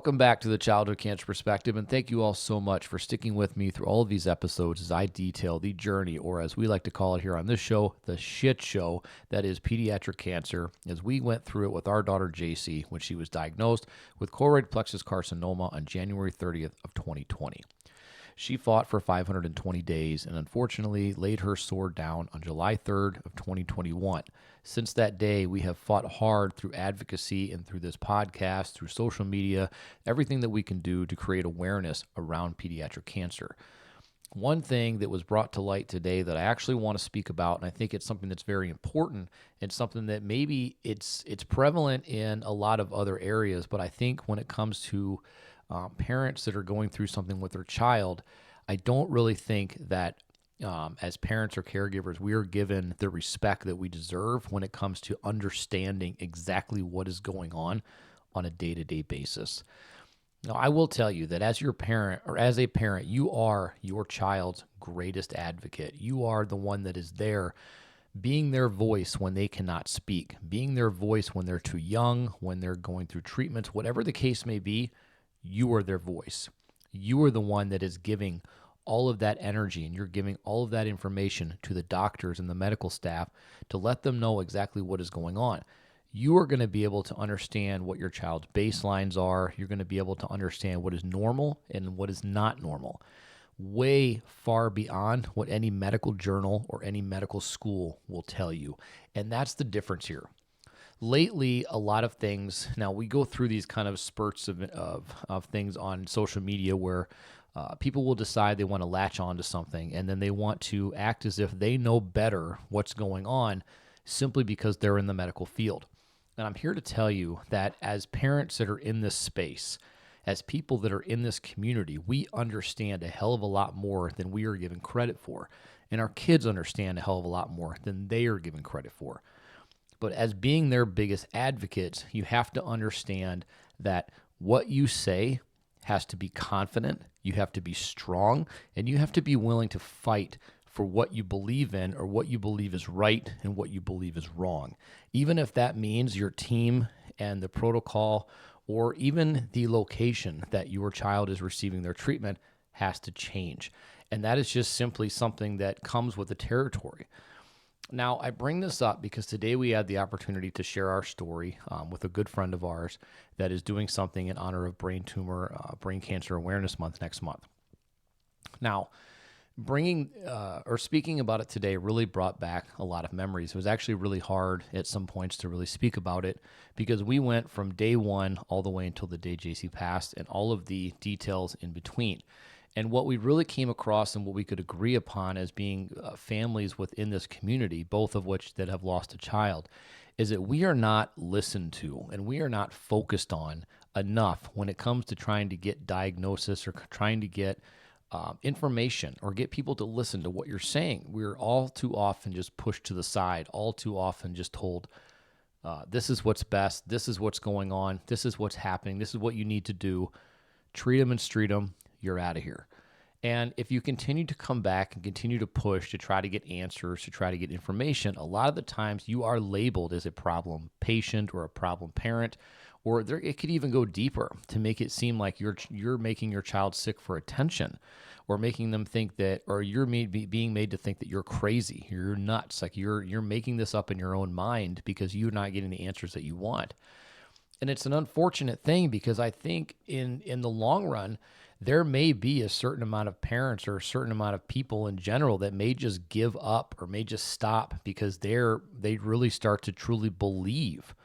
Welcome back to the Childhood Cancer Perspective, and thank you all so much for sticking with me through all of these episodes as I detail the journey, or as we like to call it here on this show, the shit show that is pediatric cancer, as we went through it with our daughter JC when she was diagnosed with choroid plexus carcinoma on January 30th of 2020. She fought for 520 days and unfortunately laid her sword down on July 3rd of 2021. Since that day, we have fought hard through advocacy and through this podcast, through social media, everything that we can do to create awareness around pediatric cancer. One thing that was brought to light today that I actually want to speak about, and I think it's something that's very important and something that maybe it's prevalent in a lot of other areas, but I think when it comes to parents that are going through something with their child, I don't really think that as parents or caregivers, we are given the respect that we deserve when it comes to understanding exactly what is going on a day-to-day basis. Now, I will tell you that as your parent or as a parent, you are your child's greatest advocate. You are the one that is there being their voice when they cannot speak, being their voice when they're too young, when they're going through treatments, whatever the case may be. You are their voice. You are the one that is giving all of that energy, and you're giving all of that information to the doctors and the medical staff to let them know exactly what is going on. You are going to be able to understand what your child's baselines are. You're going to be able to understand what is normal and what is not normal, way far beyond what any medical journal or any medical school will tell you. And that's the difference here. Lately, a lot of things, now we go through these kind of spurts of things on social media where people will decide they want to latch on to something, and then they want to act as if they know better what's going on simply because they're in the medical field. And I'm here to tell you that as parents that are in this space, as people that are in this community, we understand a hell of a lot more than we are given credit for. And our kids understand a hell of a lot more than they are given credit for. But as being their biggest advocates, you have to understand that what you say has to be confident, you have to be strong, and you have to be willing to fight for what you believe in or what you believe is right and what you believe is wrong. Even if that means your team and the protocol or even the location that your child is receiving their treatment has to change. And that is just simply something that comes with the territory. Now, I bring this up because today we had the opportunity to share our story with a good friend of ours that is doing something in honor of Brain Cancer Awareness Month next month. Now, speaking about it today really brought back a lot of memories. It was actually really hard at some points to really speak about it because we went from day one all the way until the day JC passed and all of the details in between. And what we really came across and what we could agree upon as being families within this community, both of which that have lost a child, is that we are not listened to and we are not focused on enough when it comes to trying to get diagnosis or trying to get information or get people to listen to what you're saying. We're all too often just pushed to the side, all too often just told, this is what's best, this is what's going on, this is what's happening, this is what you need to do. Treat them and street them. You're out of here. And if you continue to come back and continue to push to try to get answers, to try to get information, a lot of the times you are labeled as a problem patient or a problem parent, or it could even go deeper to make it seem like you're making your child sick for attention, or making them think that, or you're being made to think that you're crazy, you're nuts, like you're making this up in your own mind because you're not getting the answers that you want. And it's an unfortunate thing because I think in the long run, there may be a certain amount of parents or a certain amount of people in general that may just give up or may just stop because they really start to truly believe,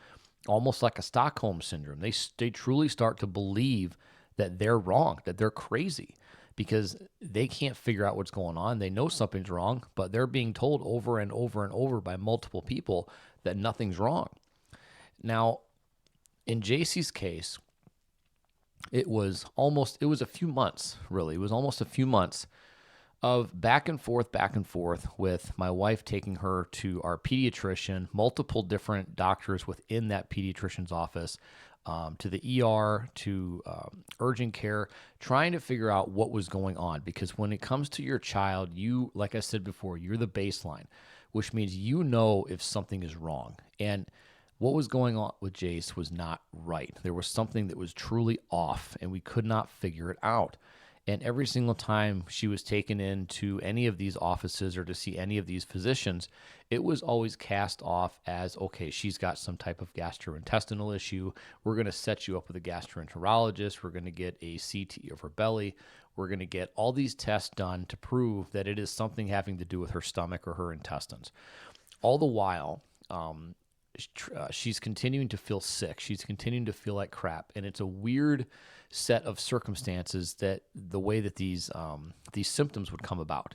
almost like a Stockholm syndrome. They truly start to believe that they're wrong, that they're crazy because they can't figure out what's going on. They know something's wrong, but they're being told over and over and over by multiple people that nothing's wrong. Now, in JC's case, it was a few months, really. It was almost a few months of back and forth with my wife taking her to our pediatrician, multiple different doctors within that pediatrician's office, to the ER, to urgent care, trying to figure out what was going on. Because when it comes to your child, you, like I said before, you're the baseline, which means you know if something is wrong. And What was going on with Jace was not right. There was something that was truly off, and we could not figure it out. And every single time she was taken into any of these offices or to see any of these physicians, it was always cast off as, okay, she's got some type of gastrointestinal issue. We're going to set you up with a gastroenterologist. We're going to get a CT of her belly. We're going to get all these tests done to prove that it is something having to do with her stomach or her intestines. All the while, she's continuing to feel sick. She's continuing to feel like crap, and it's a weird set of circumstances that the way that these symptoms would come about.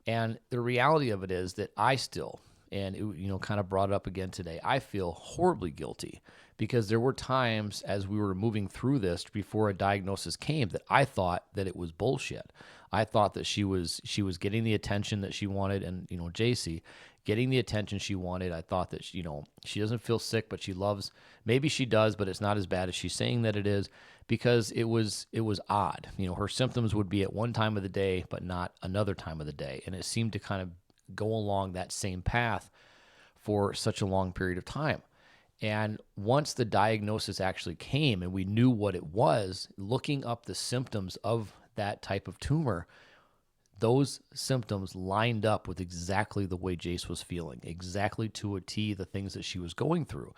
And the reality of it is that I still, and it, kind of brought it up again today, I feel horribly guilty because there were times as we were moving through this before a diagnosis came that I thought that it was bullshit. I thought that she was getting the attention that she wanted, and JC getting the attention she wanted. I thought that she doesn't feel sick, but she loves. Maybe she does, but it's not as bad as she's saying that it is, because it was odd. Her symptoms would be at one time of the day, but not another time of the day, and it seemed to kind of go along that same path for such a long period of time. And once the diagnosis actually came and we knew what it was, looking up the symptoms of that type of tumor, those symptoms lined up with exactly the way Jace was feeling, exactly to a T, the things that she was going through.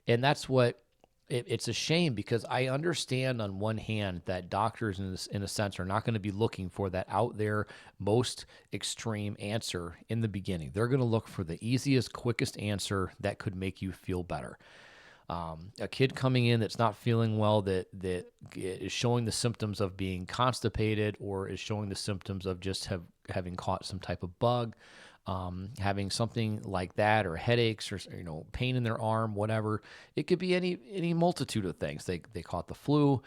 And that's what it's a shame, because I understand on one hand that doctors in a sense are not going to be looking for that out there most extreme answer in the beginning. They're going to look for the easiest, quickest answer that could make you feel better. A kid coming in that's not feeling well, that is showing the symptoms of being constipated, or is showing the symptoms of just having caught some type of bug, having something like that, or headaches, or pain in their arm, whatever. It could be any multitude of things. They caught the flu.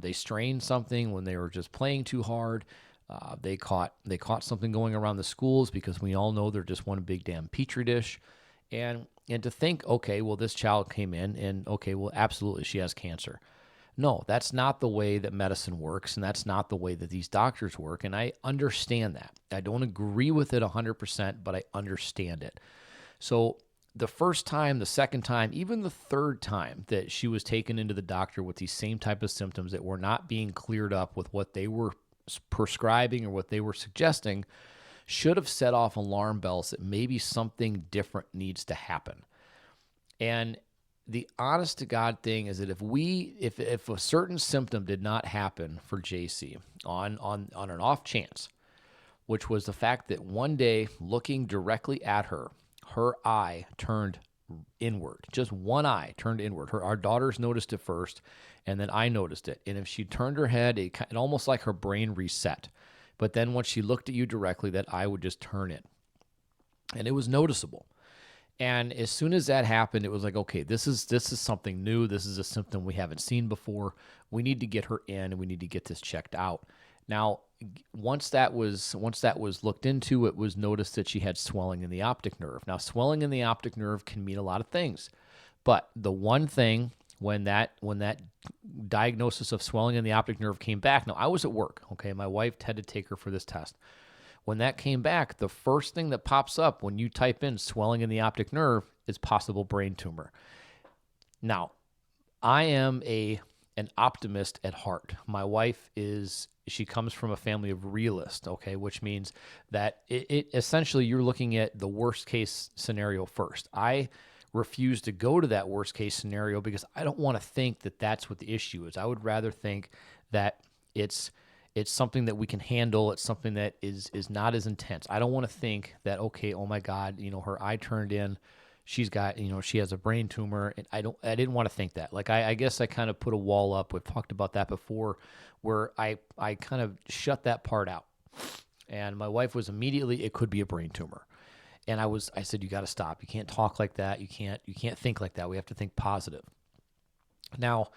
They strained something when they were just playing too hard. They caught something going around the schools, because we all know they're just one big damn petri dish. And to think, okay, well, this child came in and, okay, well, absolutely, she has cancer. No, that's not the way that medicine works, and that's not the way that these doctors work, and I understand that. I don't agree with it 100%, but I understand it. So the first time, the second time, even the third time that she was taken into the doctor with these same type of symptoms that were not being cleared up with what they were prescribing or what they were suggesting, should have set off alarm bells that maybe something different needs to happen. And the honest to God thing is that if a certain symptom did not happen for JC on an off chance, which was the fact that one day, looking directly at her eye turned inward. Just one eye turned inward. Our daughters noticed it first, and then I noticed it. And if she turned her head, it almost like her brain reset. But then once she looked at you directly, that eye would just turn in. And it was noticeable. And as soon as that happened, it was like, okay, this is something new. This is a symptom we haven't seen before. We need to get her in, and we need to get this checked out. Now, once that was looked into, it was noticed that she had swelling in the optic nerve. Now, swelling in the optic nerve can mean a lot of things. But the one thing, when that diagnosis of swelling in the optic nerve came back, now I was at work, okay? My wife had to take her for this test. When that came back, the first thing that pops up when you type in swelling in the optic nerve is possible brain tumor. Now, I am an optimist at heart. My wife she comes from a family of realists, okay, which means that it essentially you're looking at the worst case scenario first. I refuse to go to that worst case scenario because I don't want to think that that's what the issue is. I would rather think that it's something that we can handle. It's something that is not as intense. I don't want to think that, okay, oh my God, her eye turned in. She's got, she has a brain tumor. And I didn't want to think that. Like, I guess I kind of put a wall up. We've talked about that before, where I kind of shut that part out. And my wife was immediately, it could be a brain tumor. And I said, you got to stop. You can't talk like that. You can't think like that. We have to think positive. Now,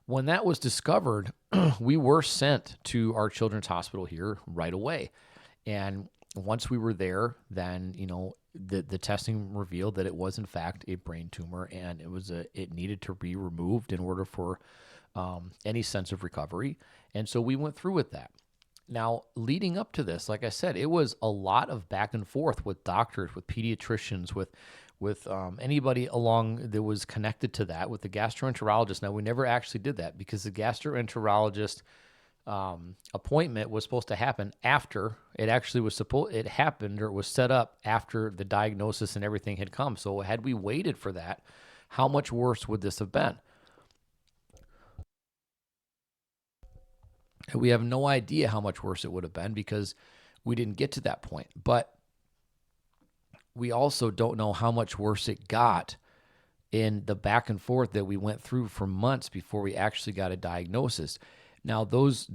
when that was discovered, we were sent to our children's hospital here right away. And once we were there, then, the testing revealed that it was in fact a brain tumor, and it needed to be removed in order for any sense of recovery. And so we went through with that. Now, leading up to this, like I said, it was a lot of back and forth with doctors, with pediatricians, with anybody along that was connected to that, with the gastroenterologist. Now, we never actually did that because the gastroenterologist appointment was supposed to happen after it actually was it happened, or it was set up after the diagnosis and everything had come. So had we waited for that, how much worse would this have been? We have no idea how much worse it would have been because we didn't get to that point. But we also don't know how much worse it got in the back and forth that we went through for months before we actually got a diagnosis. Now, those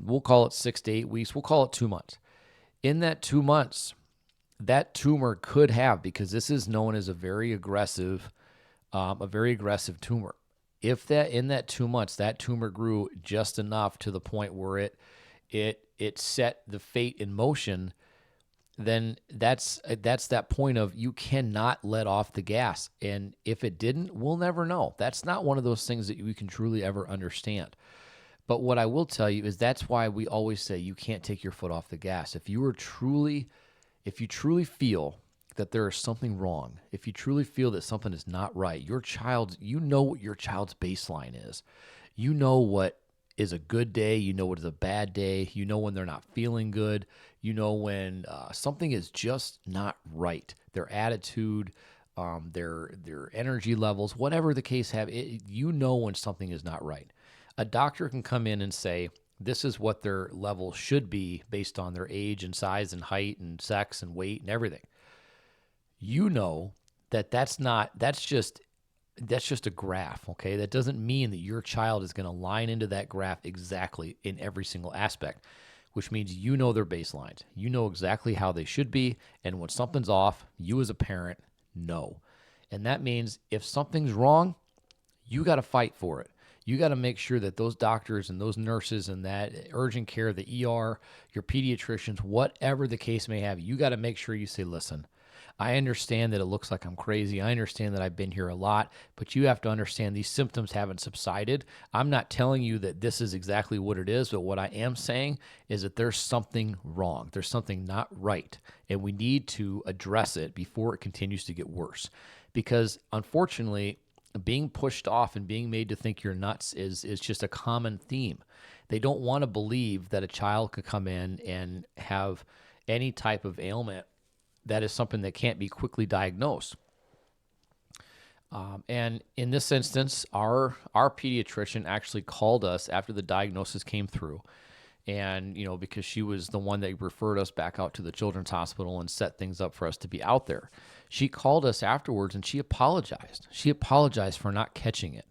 we'll call it 6 to 8 weeks. We'll call it 2 months. In that 2 months, that tumor could have, because this is known as a very aggressive tumor. If that in that 2 months that tumor grew just enough to the point where it set the fate in motion, then that's that point of you cannot let off the gas. And if it didn't, we'll never know. That's not one of those things that we can truly ever understand. But what I will tell you is that's why we always say you can't take your foot off the gas. If you truly feel that there is something wrong, if you truly feel that something is not right, you know what your child's baseline is. You know what is a good day. You know what is a bad day. You know when they're not feeling good. You know when something is just not right. Their attitude, their energy levels, whatever the case you know when something is not right. A doctor can come in and say, this is what their level should be based on their age and size and height and sex and weight and everything. You know that's just a graph, okay? That doesn't mean that your child is going to line into that graph exactly in every single aspect, which means you know their baselines. You know exactly how they should be, and when something's off, you as a parent know. And that means if something's wrong, you got to fight for it. You got to make sure that those doctors and those nurses and that urgent care, the ER, your pediatricians, whatever the case may have, you got to make sure you say, listen, I understand that it looks like I'm crazy. I understand that I've been here a lot, but you have to understand these symptoms haven't subsided. I'm not telling you that this is exactly what it is, but what I am saying is that there's something wrong. There's something not right, and we need to address it before it continues to get worse. Because unfortunately, being pushed off and being made to think you're nuts is just a common theme. They don't want to believe that a child could come in and have any type of ailment that is something that can't be quickly diagnosed. And in this instance, our pediatrician actually called us after the diagnosis came through. And, because she was the one that referred us back out to the children's hospital and set things up for us to be out there. She called us afterwards and she apologized. She apologized for not catching it.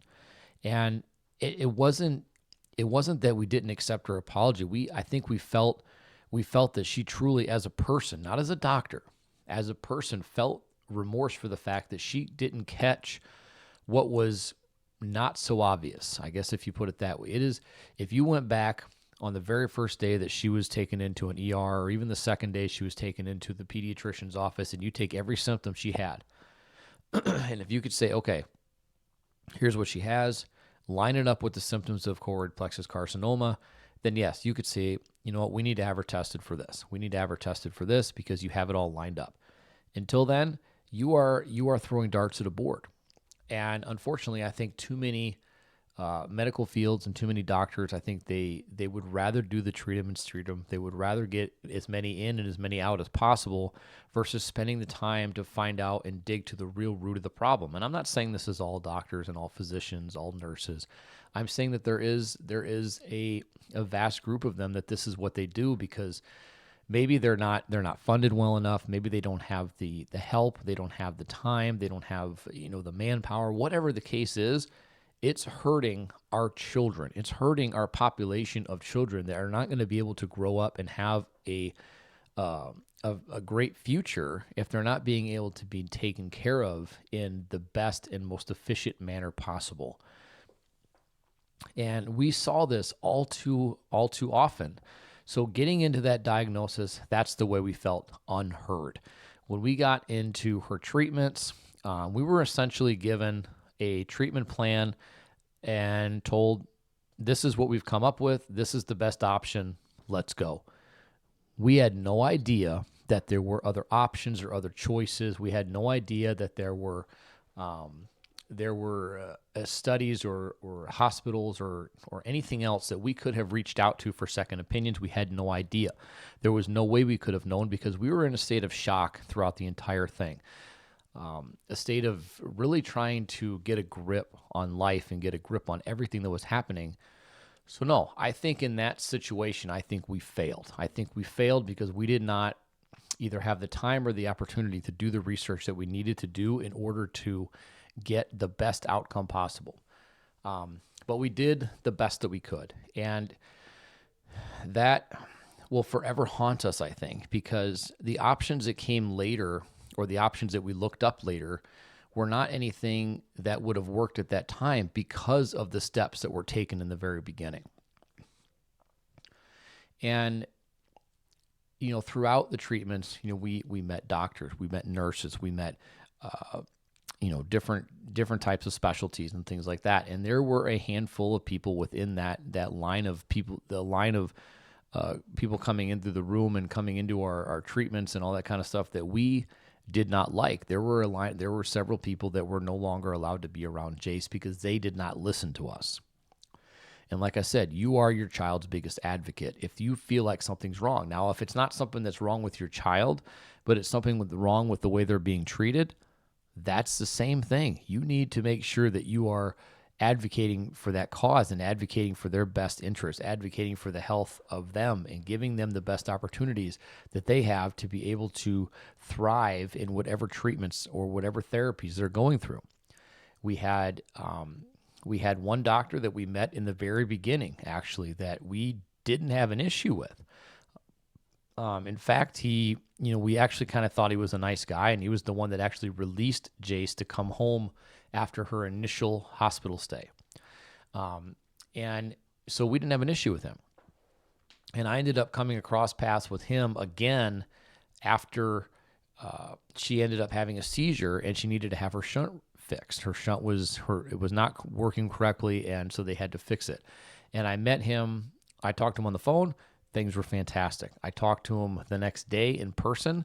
And it wasn't that we didn't accept her apology. I think we felt that she truly, as a person, not as a doctor, as a person, felt remorse for the fact that she didn't catch what was not so obvious. I guess if you put it that way. It is, if you went back on the very first day that she was taken into an ER, or even the second day she was taken into the pediatrician's office, and you take every symptom she had, and if you could say, okay, here's what she has, line it up with the symptoms of choroid plexus carcinoma, then yes, you could say, you know what, we need to have her tested for this. We need to have her tested for this because you have it all lined up. Until then, you are throwing darts at a board. And unfortunately, I think too many medical fields and too many doctors, I think they would rather do the treat them and treat them. They would rather get as many in and as many out as possible versus spending the time to find out and dig to the real root of the problem. And I'm not saying this is all doctors and all physicians, all nurses. I'm saying that there is a vast group of them that this is what they do because maybe they're not funded well enough. Maybe they don't have the help. They don't have the time. They don't have the manpower. Whatever the case is, it's hurting our children. It's hurting our population of children that are not going to be able to grow up and have a great future if they're not being able to be taken care of in the best and most efficient manner possible. And we saw this all too often. So getting into that diagnosis, that's the way we felt unheard. When we got into her treatments, we were essentially given a treatment plan and told, this is what we've come up with. This is the best option. let's go. We had no idea that there were other options or other choices. We had no idea that there were studies or hospitals or anything else that we could have reached out to for second opinions. We had no idea. There was no way we could have known because we were in a state of shock throughout the entire thing. A state of really trying to get a grip on life and get a grip on everything that was happening. So no, I think in that situation, I think we failed. I think we failed because we did not either have the time or the opportunity to do the research that we needed to do in order to get the best outcome possible. But we did the best that we could. And that will forever haunt us, I think, because the options that came later or the options that we looked up later were not anything that would have worked at that time because of the steps that were taken in the very beginning. And, throughout the treatments, we met doctors, we met nurses, we met, different types of specialties and things like that. And there were a handful of people within that line of people, the line of people coming into the room and coming into our treatments and all that kind of stuff that we did not like. There were several people that were no longer allowed to be around Jace because they did not listen to us. And like I said, you are your child's biggest advocate. If you feel like something's wrong. Now, if it's not something that's wrong with your child, but it's something wrong with the way they're being treated, that's the same thing. You need to make sure that you are advocating for that cause and advocating for their best interests, advocating for the health of them and giving them the best opportunities that they have to be able to thrive in whatever treatments or whatever therapies they're going through. We had one doctor that we met in the very beginning, actually, that we didn't have an issue with. In fact, we actually kind of thought he was a nice guy, and he was the one that actually released Jace to come home after her initial hospital stay. And so we didn't have an issue with him. And I ended up coming across paths with him again after she ended up having a seizure and she needed to have her shunt fixed. Her shunt it was not working correctly, and so they had to fix it. And I met him. I talked to him on the phone. Things were fantastic. I talked to him the next day in person,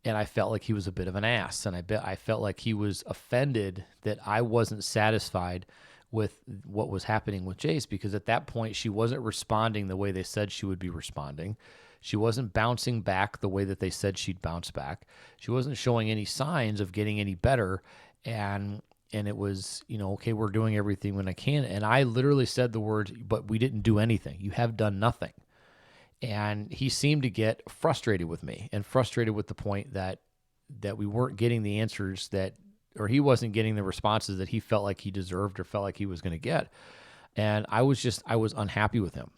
and I felt like he was a bit of an ass. And I felt like he was offended that I wasn't satisfied with what was happening with Jace, because at that point she wasn't responding the way they said she would be responding. She wasn't bouncing back the way that they said she'd bounce back. She wasn't showing any signs of getting any better. And it was, okay, we're doing everything when I can. And I literally said the words, but we didn't do anything. You have done nothing. And he seemed to get frustrated with me and frustrated with the point that we weren't getting the answers or he wasn't getting the responses that he felt like he deserved or felt like he was going to get. And I was unhappy with him.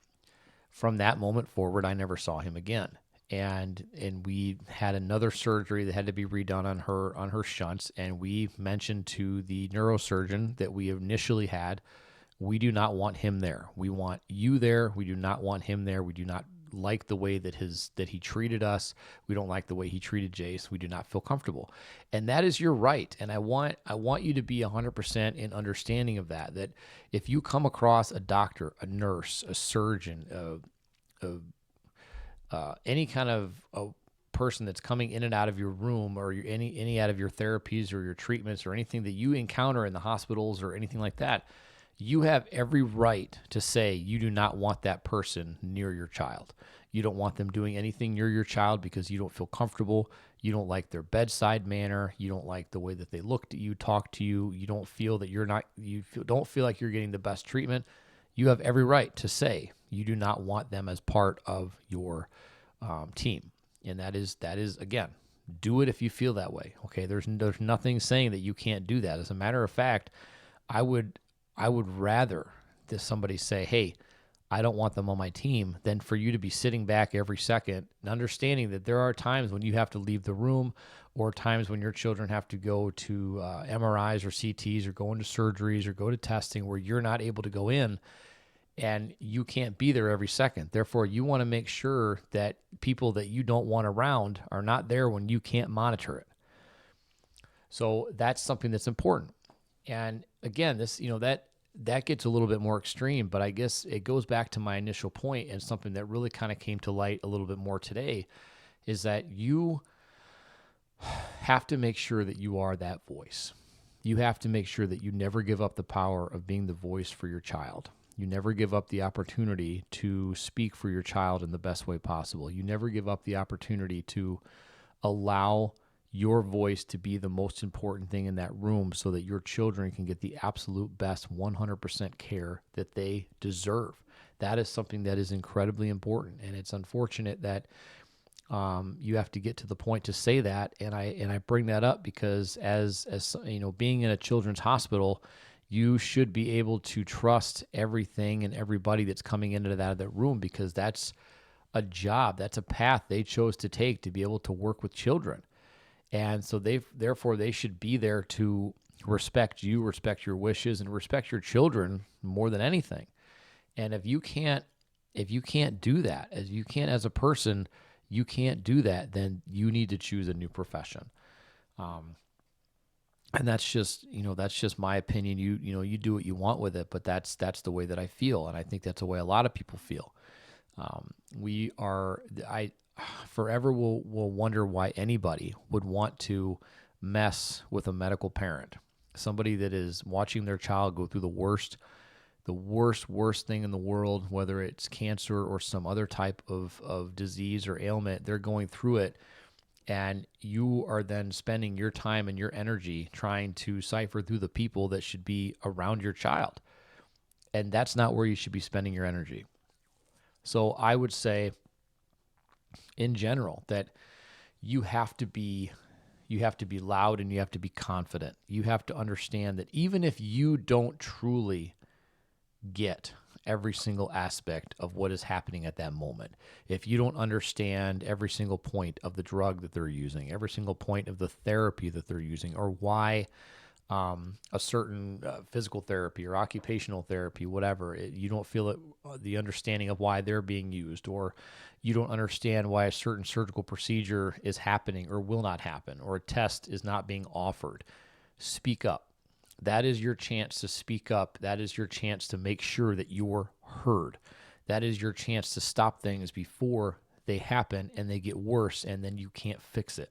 From that moment forward, I never saw him again. And we had another surgery that had to be redone on her shunts. And we mentioned to the neurosurgeon that we initially had, we do not want him there. We want you there. We do not want him there. We do not like the way that he treated us. We don't like the way he treated Jace. We do not feel comfortable. And that is your right. And I want you to be 100% in understanding of that if you come across a doctor, a nurse, a surgeon, any kind of a person that's coming in and out of your room or any out of your therapies or your treatments or anything that you encounter in the hospitals or anything like that, you have every right to say you do not want that person near your child. You don't want them doing anything near your child because you don't feel comfortable. You don't like their bedside manner. You don't like the way that they look at you, talk to you. You don't feel that don't feel like you're getting the best treatment. You have every right to say you do not want them as part of your team. And that is again, do it if you feel that way. Okay. There's nothing saying that you can't do that. As a matter of fact, I would rather that somebody say, hey, I don't want them on my team, than for you to be sitting back every second and understanding that there are times when you have to leave the room or times when your children have to go to MRIs or CTs or go into surgeries or go to testing where you're not able to go in and you can't be there every second. Therefore, you want to make sure that people that you don't want around are not there when you can't monitor it. So that's something that's important. And again, that gets a little bit more extreme, but I guess it goes back to my initial point, and something that really kind of came to light a little bit more today is that you have to make sure that you are that voice. You have to make sure that you never give up the power of being the voice for your child. You never give up the opportunity to speak for your child in the best way possible. You never give up the opportunity to allow your voice to be the most important thing in that room so that your children can get the absolute best 100% care that they deserve. That is something that is incredibly important. And it's unfortunate that you have to get to the point to say that. And I bring that up because as you know, being in a children's hospital, you should be able to trust everything and everybody that's coming into that room, because that's a job, that's a path they chose to take to be able to work with children. And so therefore they should be there to respect you, respect your wishes, and respect your children more than anything. And if you can't do that, as you can't as a person, you can't do that, then you need to choose a new profession. And that's just my opinion. You do what you want with it, but that's the way that I feel, and I think that's the way a lot of people feel. I forever will wonder why anybody would want to mess with a medical parent, somebody that is watching their child go through the worst thing in the world, whether it's cancer or some other type of disease or ailment. They're going through it, and you are then spending your time and your energy trying to cipher through the people that should be around your child. And that's not where you should be spending your energy. So I would say, in general, that you have to be loud and you have to be confident. You have to understand that even if you don't truly get every single aspect of what is happening at that moment, if you don't understand every single point of the drug that they're using, every single point of the therapy that they're using, or why a certain physical therapy or occupational therapy, whatever, you don't feel it, the understanding of why they're being used, or you don't understand why a certain surgical procedure is happening or will not happen, or a test is not being offered, speak up. That is your chance to speak up. That is your chance to make sure that you're heard. That is your chance to stop things before they happen and they get worse, and then you can't fix it.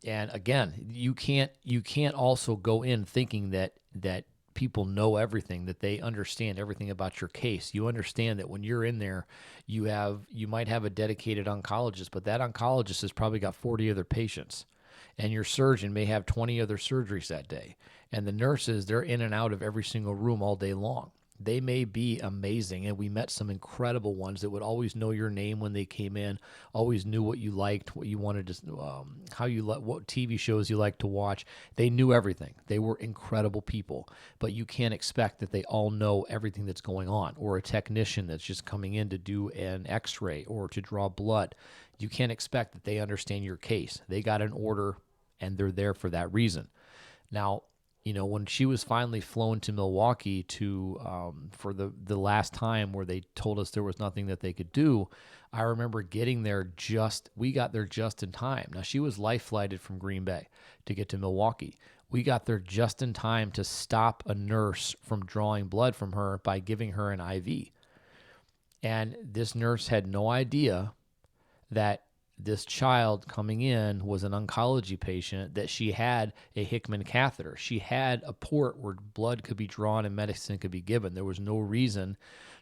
And again, you can't also go in thinking that people know everything, that they understand everything about your case. You understand that when you're in there, you might have a dedicated oncologist, but that oncologist has probably got 40 other patients, and your surgeon may have 20 other surgeries that day. And the nurses, they're in and out of every single room all day long. They may be amazing, and we met some incredible ones that would always know your name when they came in, always knew what you liked, what you wanted to, what TV shows you like to watch. They knew everything. They were incredible people, but you can't expect that they all know everything that's going on. Or a technician that's just coming in to do an X-ray or to draw blood. You can't expect that they understand your case. They got an order, and they're there for that reason. Now, when she was finally flown to Milwaukee for the last time where they told us there was nothing that they could do, I remember getting there we got there just in time. Now, she was life flighted from Green Bay to get to Milwaukee. We got there just in time to stop a nurse from drawing blood from her by giving her an IV. And this nurse had no idea that this child coming in was an oncology patient, that she had a Hickman catheter. She had a port where blood could be drawn and medicine could be given. There was no reason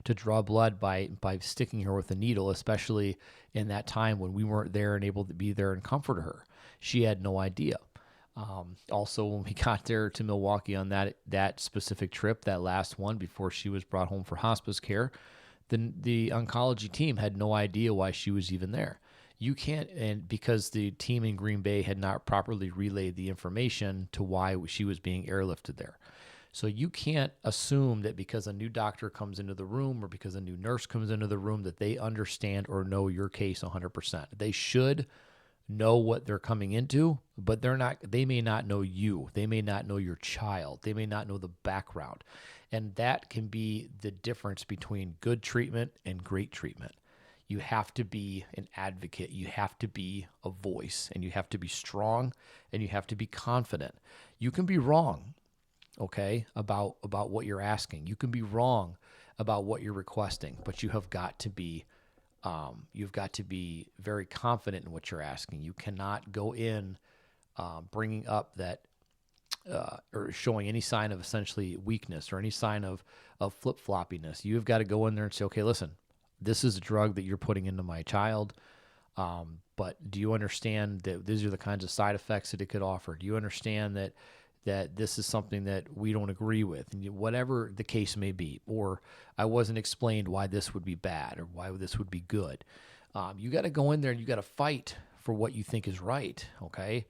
to draw blood by sticking her with a needle, especially in that time when we weren't there and able to be there and comfort her. She had no idea. Also, when we got there to Milwaukee on that specific trip, that last one before she was brought home for hospice care, the oncology team had no idea why she was even there. You can't, and because the team in Green Bay had not properly relayed the information to why she was being airlifted there. So you can't assume that because a new doctor comes into the room or because a new nurse comes into the room that they understand or know your case 100%. They should know what they're coming into, but they may not know you. They may not know your child. They may not know the background. And that can be the difference between good treatment and great treatment. You have to be an advocate. You have to be a voice, and you have to be strong, and you have to be confident. You can be wrong. okay, about what you're asking. You can be wrong about what you're requesting, but you've got to be very confident in what you're asking. You cannot go in bringing up that or showing any sign of essentially weakness or any sign of flip floppiness. You've got to go in there and say, okay, listen, this is a drug that you're putting into my child. But do you understand that these are the kinds of side effects that it could offer? Do you understand that this is something that we don't agree with, and whatever the case may be, or I wasn't explained why this would be bad or why this would be good. You got to go in there and you got to fight for what you think is right. Okay.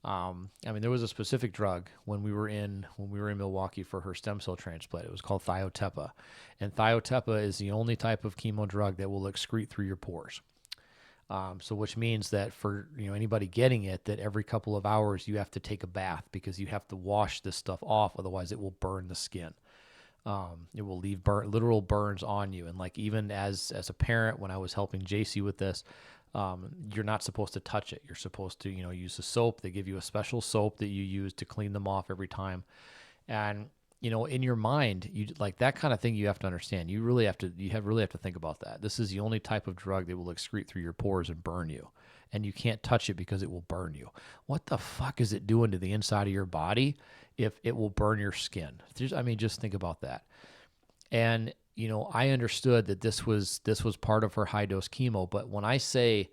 I mean, there was a specific drug when we were in Milwaukee for her stem cell transplant. It was called Thiotepa, and Thiotepa is the only type of chemo drug that will excrete through your pores. So which means that for anybody getting it, that every couple of hours you have to take a bath because you have to wash this stuff off, otherwise it will burn the skin. It will leave literal burns on you. And like even as a parent, when I was helping JC with this, you're not supposed to touch it. You're supposed to use a soap. They give you a special soap that you use to clean them off every time. And in your mind, you like that kind of thing. You have to understand. You really have to think about that. This is the only type of drug that will excrete through your pores and burn you, and you can't touch it because it will burn you. What the fuck is it doing to the inside of your body if it will burn your skin? Just think about that. And I understood that this was part of her high dose chemo. But when I say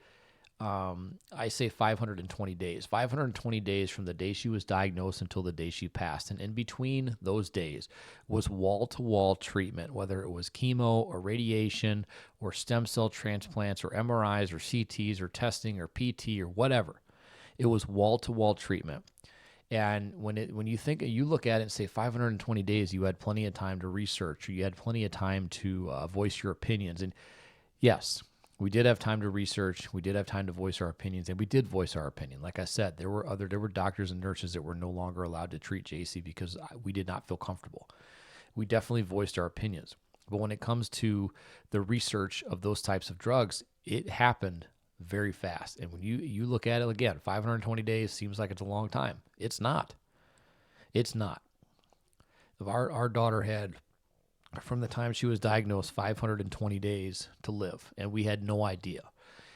520 days. 520 days from the day she was diagnosed until the day she passed. And in between those days was wall-to-wall treatment, whether it was chemo or radiation or stem cell transplants or MRIs or CTs or testing or PT or whatever. It was wall-to-wall treatment. And when you look at it and say 520 days, you had plenty of time to research, or you had plenty of time to voice your opinions. And yes, we did have time to research. We did have time to voice our opinions, and we did voice our opinion. Like I said, there were doctors and nurses that were no longer allowed to treat JC because we did not feel comfortable. We definitely voiced our opinions. But when it comes to the research of those types of drugs, it happened very fast. And when you look at it again, 520 days seems like it's a long time. It's not. It's not. Our daughter had, from the time she was diagnosed, 520 days to live, and we had no idea.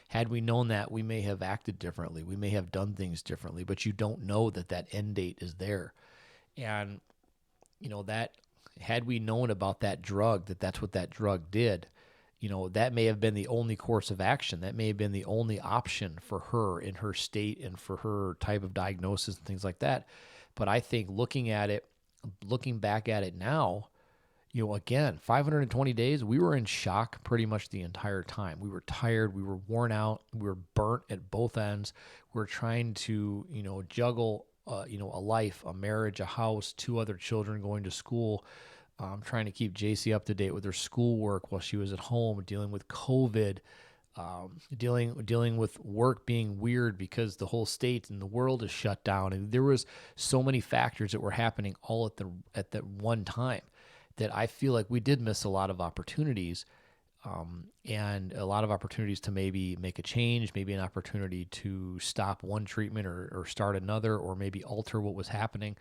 Had we known that, we may have acted differently. We may have done things differently, but you don't know that end date is there. And, that had we known about that drug, that's what that drug did, that may have been the only course of action. That may have been the only option for her in her state and for her type of diagnosis and things like that. But I think looking back at it now, again, 520 days, we were in shock pretty much the entire time. We were tired. We were worn out. We were burnt at both ends. We were trying to, juggle, a life, a marriage, a house, 2 other children going to school, trying to keep JC up to date with her schoolwork while she was at home, dealing with COVID, dealing with work being weird because the whole state and the world is shut down. And there was so many factors that were happening all at that one time, that I feel like we did miss a lot of opportunities, and a lot of opportunities to maybe make a change, maybe an opportunity to stop one treatment or start another, or maybe alter what was happening.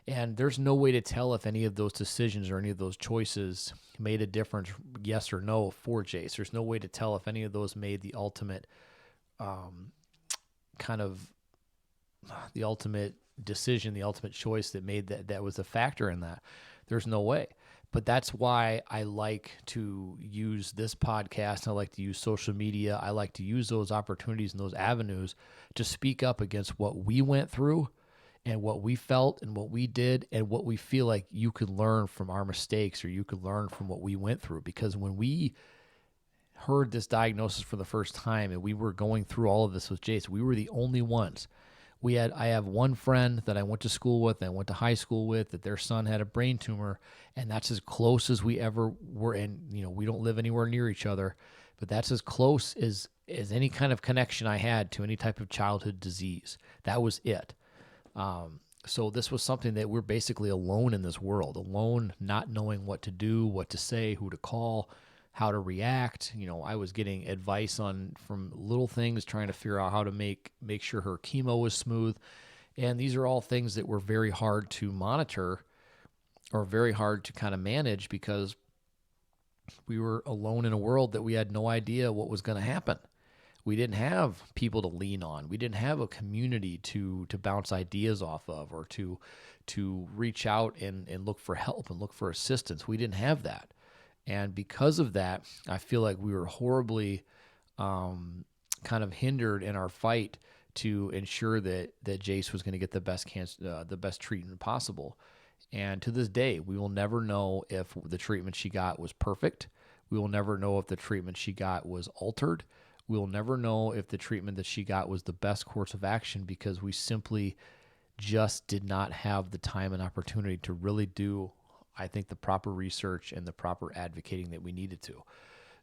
And there's no way to tell if any of those decisions or any of those choices made a difference, yes or no, for Jace. There's no way to tell if any of those made the ultimate the ultimate decision, the ultimate choice that made that was a factor in that. There's no way. But that's why I like to use this podcast. I like to use social media. I like to use those opportunities and those avenues to speak up against what we went through and what we felt and what we did and what we feel like you could learn from our mistakes, or you could learn from what we went through. Because when we heard this diagnosis for the first time and we were going through all of this with Jace, we were the only ones. I have one friend that I went to school with, I went to high school with, that their son had a brain tumor, and that's as close as we ever were. And, we don't live anywhere near each other, but that's as close as any kind of connection I had to any type of childhood disease. That was it. So this was something that we're basically alone in this world, alone, not knowing what to do, what to say, who to call, how to react. I was getting advice from little things, trying to figure out how to make sure her chemo was smooth. And these are all things that were very hard to monitor or very hard to kind of manage because we were alone in a world that we had no idea what was going to happen. We didn't have people to lean on. We didn't have a community to bounce ideas off of, or to reach out and look for help and look for assistance. We didn't have that. And because of that, I feel like we were horribly kind of hindered in our fight to ensure that Jace was going to get the best treatment possible. And to this day, we will never know if the treatment she got was perfect. We will never know if the treatment she got was altered. We will never know if the treatment that she got was the best course of action, because we simply just did not have the time and opportunity to really do, I think, the proper research and the proper advocating that we needed to.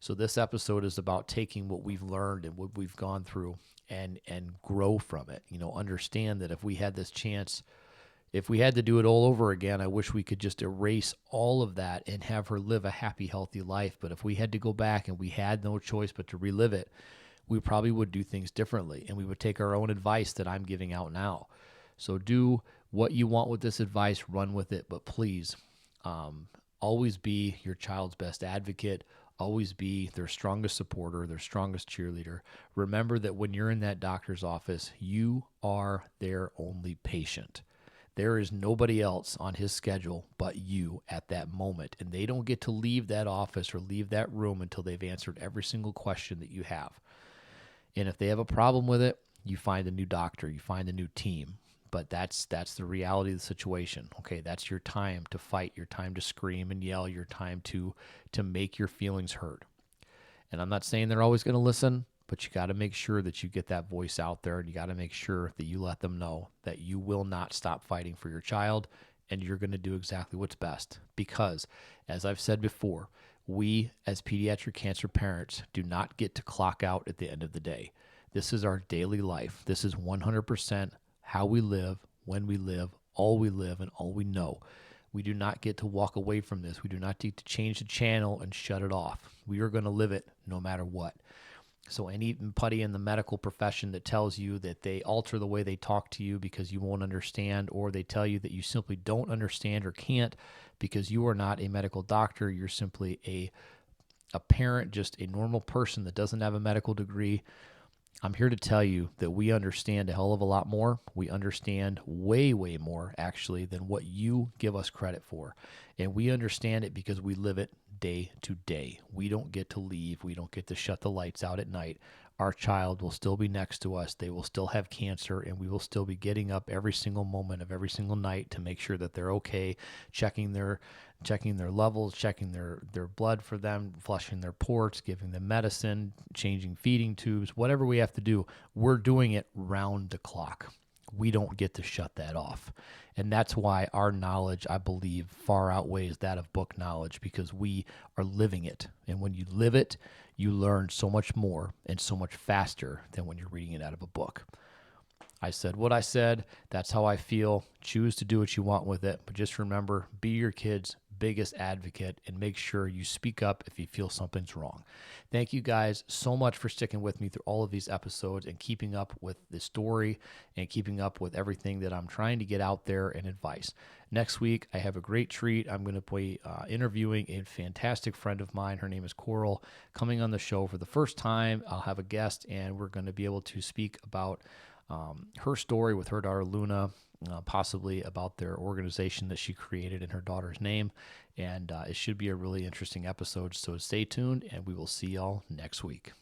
So this episode is about taking what we've learned and what we've gone through and grow from it. Understand that if we had this chance, if we had to do it all over again, I wish we could just erase all of that and have her live a happy, healthy life. But if we had to go back and we had no choice but to relive it, we probably would do things differently, and we would take our own advice that I'm giving out now. So do what you want with this advice, run with it, but please always be your child's best advocate. Always be their strongest supporter, their strongest cheerleader. Remember that when you're in that doctor's office, you are their only patient. There is nobody else on his schedule but you at that moment, and they don't get to leave that office or leave that room until they've answered every single question that you have. And if they have a problem with it, you find a new doctor, you find a new team. But that's the reality of the situation. Okay, that's your time to fight, your time to scream and yell, your time to make your feelings heard. And I'm not saying they're always going to listen, but you got to make sure that you get that voice out there, and you got to make sure that you let them know that you will not stop fighting for your child, and you're going to do exactly what's best. Because, as I've said before, we as pediatric cancer parents do not get to clock out at the end of the day. This is our daily life. This is 100% how we live, when we live, all we live, and all we know. We do not get to walk away from this. We do not get to change the channel and shut it off. We are going to live it no matter what. So anybody in the medical profession that tells you that they alter the way they talk to you because you won't understand, or they tell you that you simply don't understand or can't because you are not a medical doctor, you're simply a parent, just a normal person that doesn't have a medical degree, I'm here to tell you that we understand a hell of a lot more. We understand way, way more, actually, than what you give us credit for. And we understand it because we live it day to day. We don't get to leave. We don't get to shut the lights out at night. Our child will still be next to us. They will still have cancer, and we will still be getting up every single moment of every single night to make sure that they're okay, checking their levels, checking their blood for them, flushing their ports, giving them medicine, changing feeding tubes, whatever we have to do. We're doing it round the clock. We don't get to shut that off. And that's why our knowledge, I believe, far outweighs that of book knowledge, because we are living it. And when you live it, you learn so much more and so much faster than when you're reading it out of a book. I said what I said. That's how I feel. Choose to do what you want with it. But just remember, be your kid's biggest advocate, and make sure you speak up if you feel something's wrong. Thank you guys so much for sticking with me through all of these episodes and keeping up with the story and keeping up with everything that I'm trying to get out there and advice. Next week, I have a great treat. I'm going to be interviewing a fantastic friend of mine. Her name is Coral, coming on the show for the first time. I'll have a guest, and we're going to be able to speak about her story with her daughter Luna, possibly about their organization that she created in her daughter's name. And it should be a really interesting episode. So stay tuned, and we will see y'all next week.